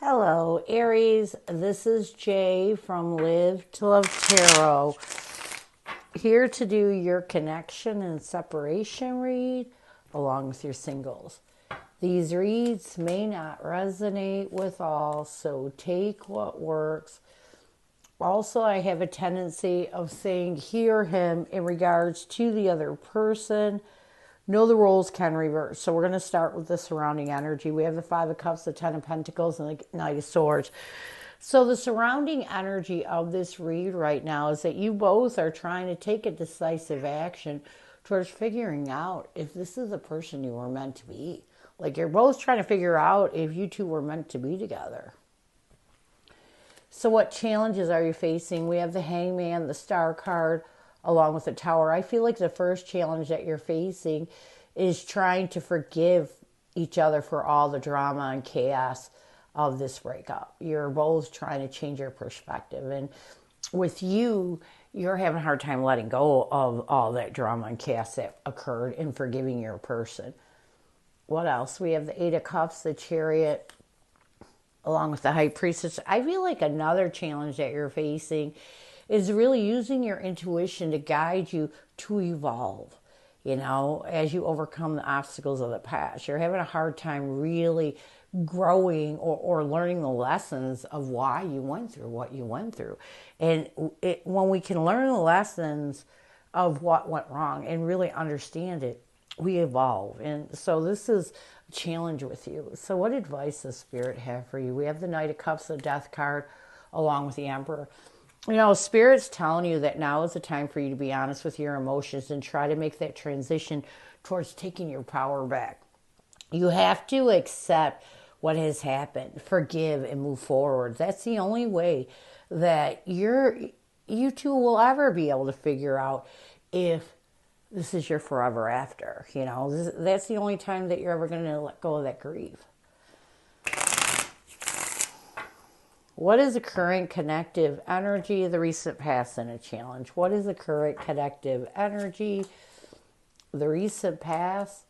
Hello, Aries. This is Jay from Live to Love Tarot. Here to do your connection and separation read along with your singles. These reads may not resonate with all, so take what works. Also, I have a tendency of saying hear him in regards to the other person. Know the roles can reverse. So we're going to start with the surrounding energy. We have the Five of Cups, the Ten of Pentacles, and the Knight of Swords. So the surrounding energy of this read right now is that you both are trying to take a decisive action towards figuring out if this is the person you were meant to be. Like you're both trying to figure out if you two were meant to be together. So what challenges are you facing? We have the Hangman, the Star card, along with the Tower. I feel like the first challenge that you're facing is trying to forgive each other for all the drama and chaos of this breakup. You're both trying to change your perspective. And with you, you're having a hard time letting go of all that drama and chaos that occurred and forgiving your person. What else? We have the Eight of Cups, the Chariot, along with the High Priestess. I feel like another challenge that you're facing is really using your intuition to guide you to evolve, as you overcome the obstacles of the past. You're having a hard time really growing or learning the lessons of why you went through what you went through. And when we can learn the lessons of what went wrong and really understand it, we evolve. And so this is a challenge with you. So what advice does Spirit have for you? We have the Knight of Cups, the Death card, along with the Emperor. Spirit's telling you that now is the time for you to be honest with your emotions and try to make that transition towards taking your power back. You have to accept what has happened, forgive, and move forward. That's the only way that you two will ever be able to figure out if this is your forever after. That's the only time that you're ever going to let go of that grief. What is the current connective energy of the recent past and a challenge? What is the current connective energy, the recent past,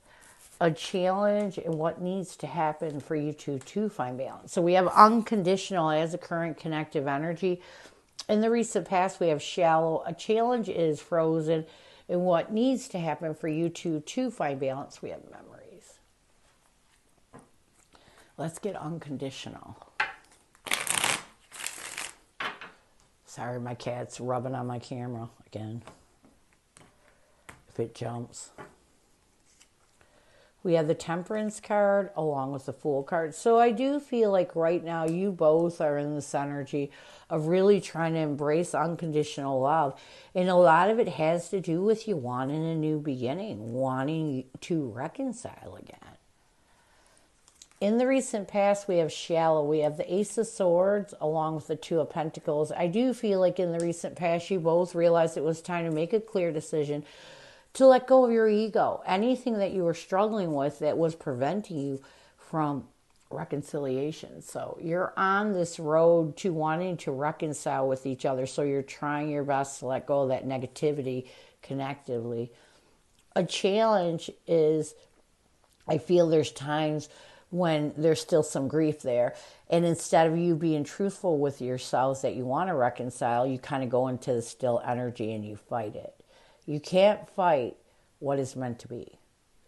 a challenge, and what needs to happen for you two to find balance? So we have unconditional as a current connective energy. In the recent past, we have shallow. A challenge is frozen. And what needs to happen for you two to find balance, we have memories. Let's get unconditional. Sorry, my cat's rubbing on my camera again. If it jumps. We have the Temperance card along with the Fool card. So I do feel like right now you both are in this energy of really trying to embrace unconditional love. And a lot of it has to do with you wanting a new beginning, wanting to reconcile again. In the recent past, we have shallow. We have the Ace of Swords along with the Two of Pentacles. I do feel like in the recent past, you both realized it was time to make a clear decision to let go of your ego. Anything that you were struggling with that was preventing you from reconciliation. So you're on this road to wanting to reconcile with each other. So you're trying your best to let go of that negativity connectively. A challenge is, I feel there's times when there's still some grief there. And instead of you being truthful with yourselves that you want to reconcile, you kind of go into the still energy and you fight it. You can't fight what is meant to be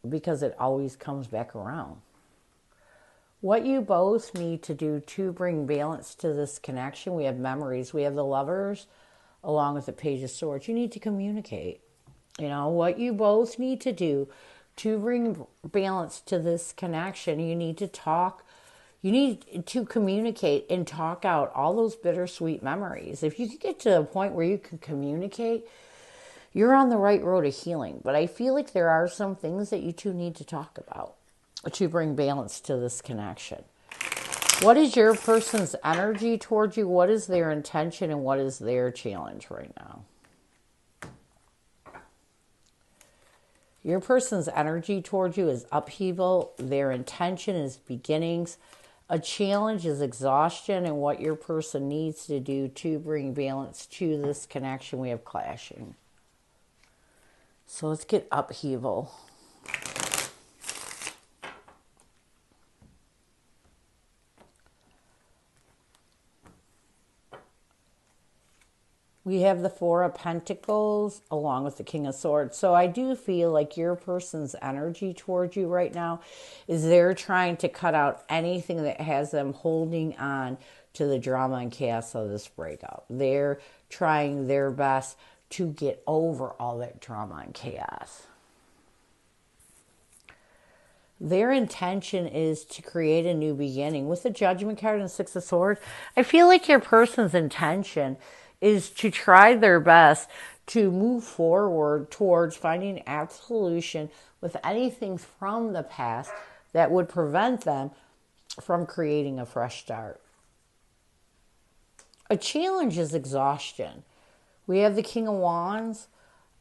because it always comes back around. What you both need to do to bring balance to this connection, we have memories. We have the Lovers along with the Page of Swords. You need to communicate. What you both need to do to bring balance to this connection, you need to talk. You need to communicate and talk out all those bittersweet memories. If you can get to a point where you can communicate, you're on the right road of healing. But I feel like there are some things that you two need to talk about to bring balance to this connection. What is your person's energy towards you? What is their intention and what is their challenge right now? Your person's energy towards you is upheaval. Their intention is beginnings. A challenge is exhaustion, and what your person needs to do to bring balance to this connection, we have clashing. So let's get upheaval. We have the Four of Pentacles along with the King of Swords. So I do feel like your person's energy towards you right now is they're trying to cut out anything that has them holding on to the drama and chaos of this breakup. They're trying their best to get over all that drama and chaos. Their intention is to create a new beginning. With the Judgment card and Six of Swords, I feel like your person's intention is to try their best to move forward towards finding absolution with anything from the past that would prevent them from creating a fresh start. A challenge is exhaustion. We have the King of Wands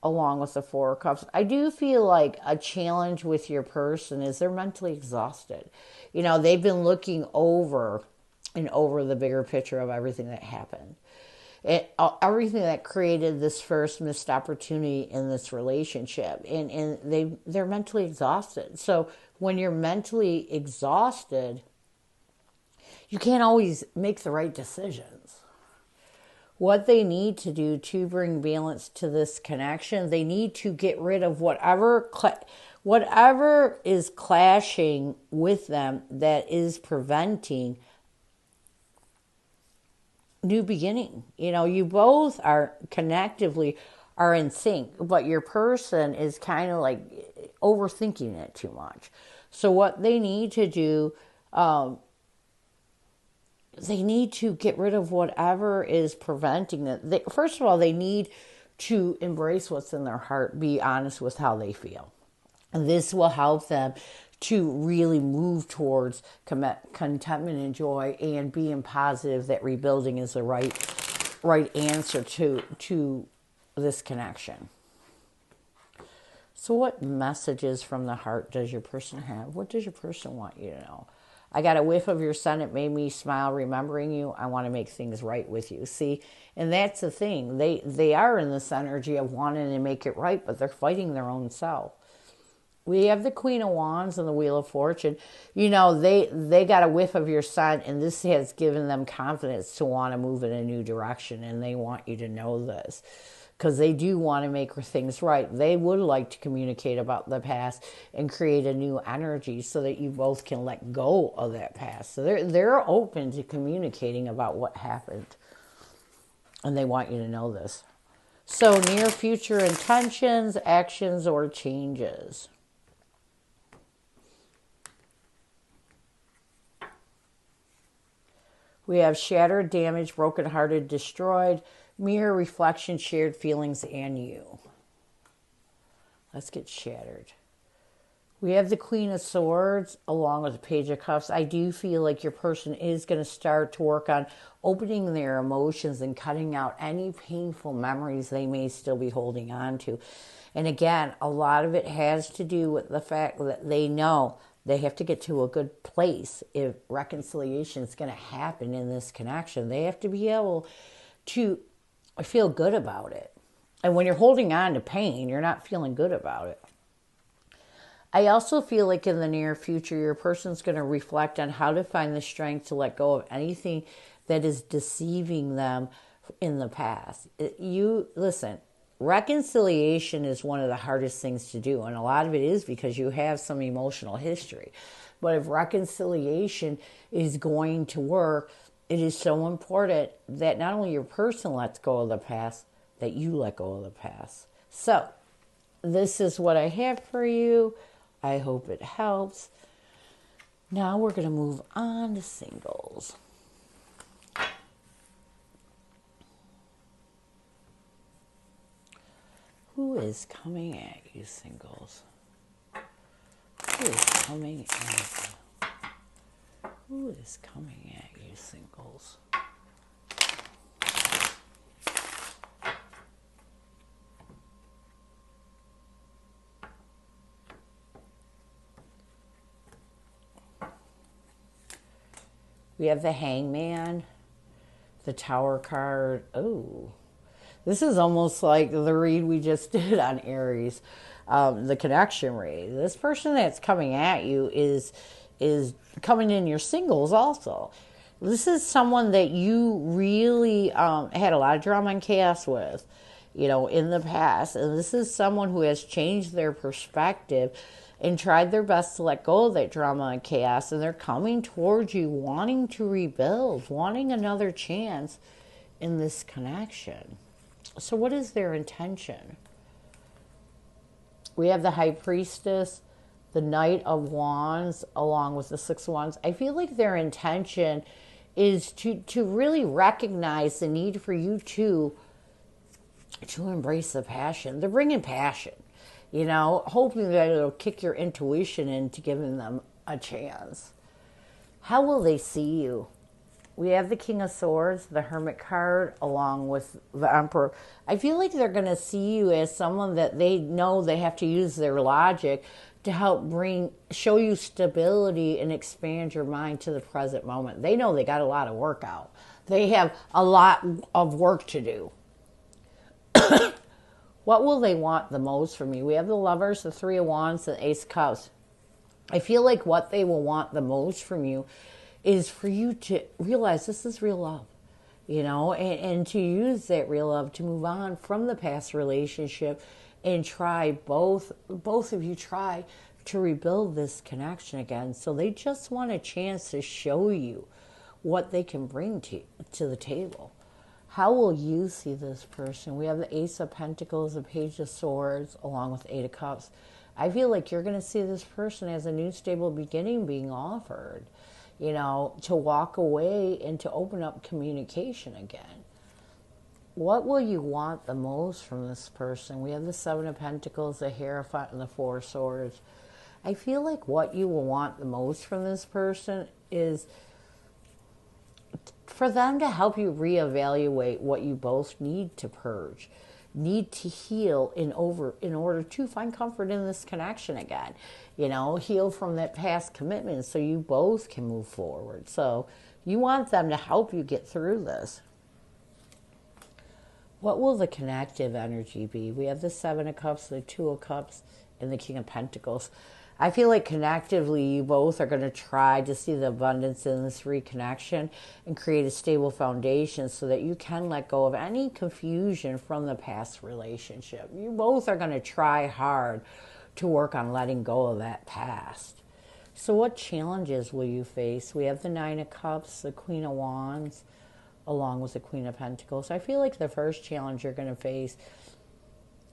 along with the Four of Cups. I do feel like a challenge with your person is they're mentally exhausted. You know, they've been looking over and over the bigger picture of everything that happened. Everything that created this first missed opportunity in this relationship. And they're mentally exhausted. So when you're mentally exhausted, you can't always make the right decisions. What they need to do to bring balance to this connection, they need to get rid of whatever is clashing with them that is preventing new beginning. You know, you both are connectively are in sync, but your person is kind of like overthinking it too much. So what they need to do, they need to get rid of whatever is preventing it. First of all, they need to embrace what's in their heart, be honest with how they feel. And this will help them to really move towards contentment and joy and being positive that rebuilding is the right answer to this connection. So what messages from the heart does your person have? What does your person want you to know? I got a whiff of your sun. It made me smile remembering you. I want to make things right with you. See, and that's the thing. They are in this energy of wanting to make it right, but they're fighting their own self. We have the Queen of Wands and the Wheel of Fortune. You know, they got a whiff of your sun, and this has given them confidence to want to move in a new direction, and they want you to know this. Because they do want to make things right. They would like to communicate about the past and create a new energy so that you both can let go of that past. So they're open to communicating about what happened. And they want you to know this. So near future intentions, actions, or changes. We have shattered, damaged, brokenhearted, destroyed, mirror, reflection, shared feelings, and you. Let's get shattered. We have the Queen of Swords along with the Page of Cups. I do feel like your person is going to start to work on opening their emotions and cutting out any painful memories they may still be holding on to. And again, a lot of it has to do with the fact that they know they have to get to a good place if reconciliation is going to happen in this connection. They have to be able to feel good about it. And when you're holding on to pain, you're not feeling good about it. I also feel like in the near future, your person's going to reflect on how to find the strength to let go of anything that is deceiving them in the past. Listen, reconciliation is one of the hardest things to do, and a lot of it is because you have some emotional history. But if reconciliation is going to work, it is so important that not only your person lets go of the past, that you let go of the past. So, this is what I have for you. I hope it helps. Now we're going to move on to singles. Who is coming at you, singles? Who is coming at you? Who is coming at you, singles? We have the Hangman, the Tower card. Oh, this is almost like the read we just did on Aries, the connection read. This person that's coming at you is coming in your singles also. This is someone that you really had a lot of drama and chaos with, in the past. And this is someone who has changed their perspective and tried their best to let go of that drama and chaos. And they're coming towards you, wanting to rebuild, wanting another chance in this connection. So what is their intention? We have the High Priestess, the Knight of Wands, along with the Six of Wands. I feel like their intention is to really recognize the need for you to embrace the passion. They're bringing passion, hoping that it'll kick your intuition into giving them a chance. How will they see you? We have the King of Swords, the Hermit card, along with the Emperor. I feel like they're going to see you as someone that they know they have to use their logic to help show you stability and expand your mind to the present moment. They know they got a lot of work out. They have a lot of work to do. What will they want the most from you? We have the Lovers, the Three of Wands, the Ace of Cups. I feel like what they will want the most from you is for you to realize this is real love, and to use that real love to move on from the past relationship and try, both of you try to rebuild this connection again. So they just want a chance to show you what they can bring to the table. How will you see this person? We have the Ace of Pentacles, the Page of Swords, along with Eight of Cups. I feel like you're going to see this person as a new stable beginning being offered, to walk away and to open up communication again. What will you want the most from this person? We have the Seven of Pentacles, the Hierophant, and the Four of Swords. I feel like what you will want the most from this person is for them to help you reevaluate what you both need to purge, need to heal in order to find comfort in this connection again. Heal from that past commitment so you both can move forward. So you want them to help you get through this. What will the connective energy be? We have the Seven of Cups, the Two of Cups, and the King of Pentacles. I feel like connectively you both are going to try to see the abundance in this reconnection and create a stable foundation so that you can let go of any confusion from the past relationship. You both are going to try hard to work on letting go of that past. So what challenges will you face? We have the Nine of Cups, the Queen of Wands, along with the Queen of Pentacles. I feel like the first challenge you're going to face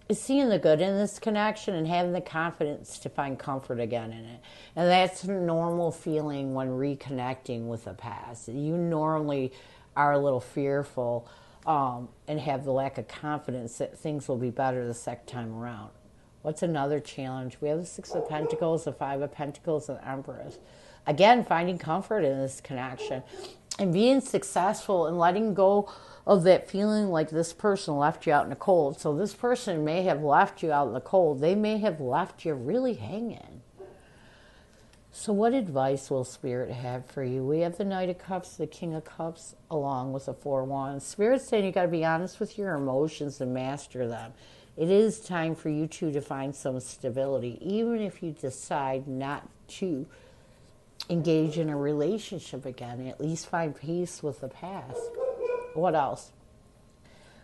is seeing the good in this connection and having the confidence to find comfort again in it. And that's a normal feeling when reconnecting with the past. You normally are a little fearful and have the lack of confidence that things will be better the second time around. What's another challenge? We have the Six of Pentacles, the Five of Pentacles, and the Empress. Again, finding comfort in this connection and being successful in letting go of that feeling like this person left you out in the cold. So this person may have left you out in the cold. They may have left you really hanging. So what advice will Spirit have for you? We have the Knight of Cups, the King of Cups, along with the Four of Wands. Spirit's saying you got to be honest with your emotions and master them. It is time for you two to find some stability, even if you decide not to engage in a relationship again. At least find peace with the past. What else?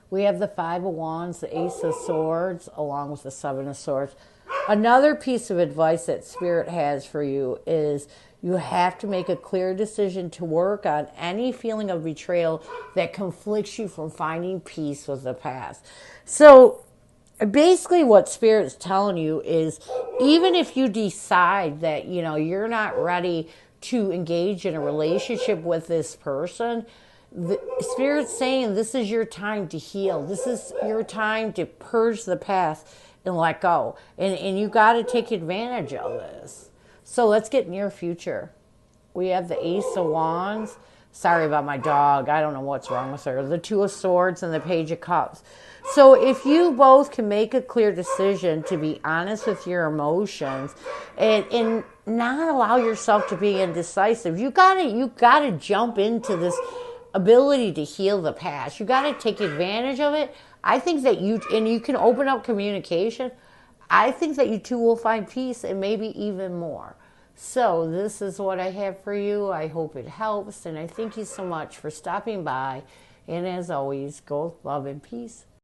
We have the Five of Wands, the Ace of Swords, along with the Seven of Swords. Another piece of advice that Spirit has for you is you have to make a clear decision to work on any feeling of betrayal that conflicts you from finding peace with the past. So basically what Spirit's telling you is even if you decide that, you're not ready to engage in a relationship with this person, the Spirit's saying this is your time to heal. This is your time to purge the past and let go. And you got to take advantage of this. So let's get near future. We have the Ace of Wands. Sorry about my dog. I don't know what's wrong with her. The Two of Swords and the Page of Cups. So if you both can make a clear decision to be honest with your emotions and not allow yourself to be indecisive, you gotta jump into this ability to heal the past. You got to take advantage of it. I think that you can open up communication. I think that you two will find peace and maybe even more. So this is what I have for you. I hope it helps, and I thank you so much for stopping by. And as always, go with love and peace.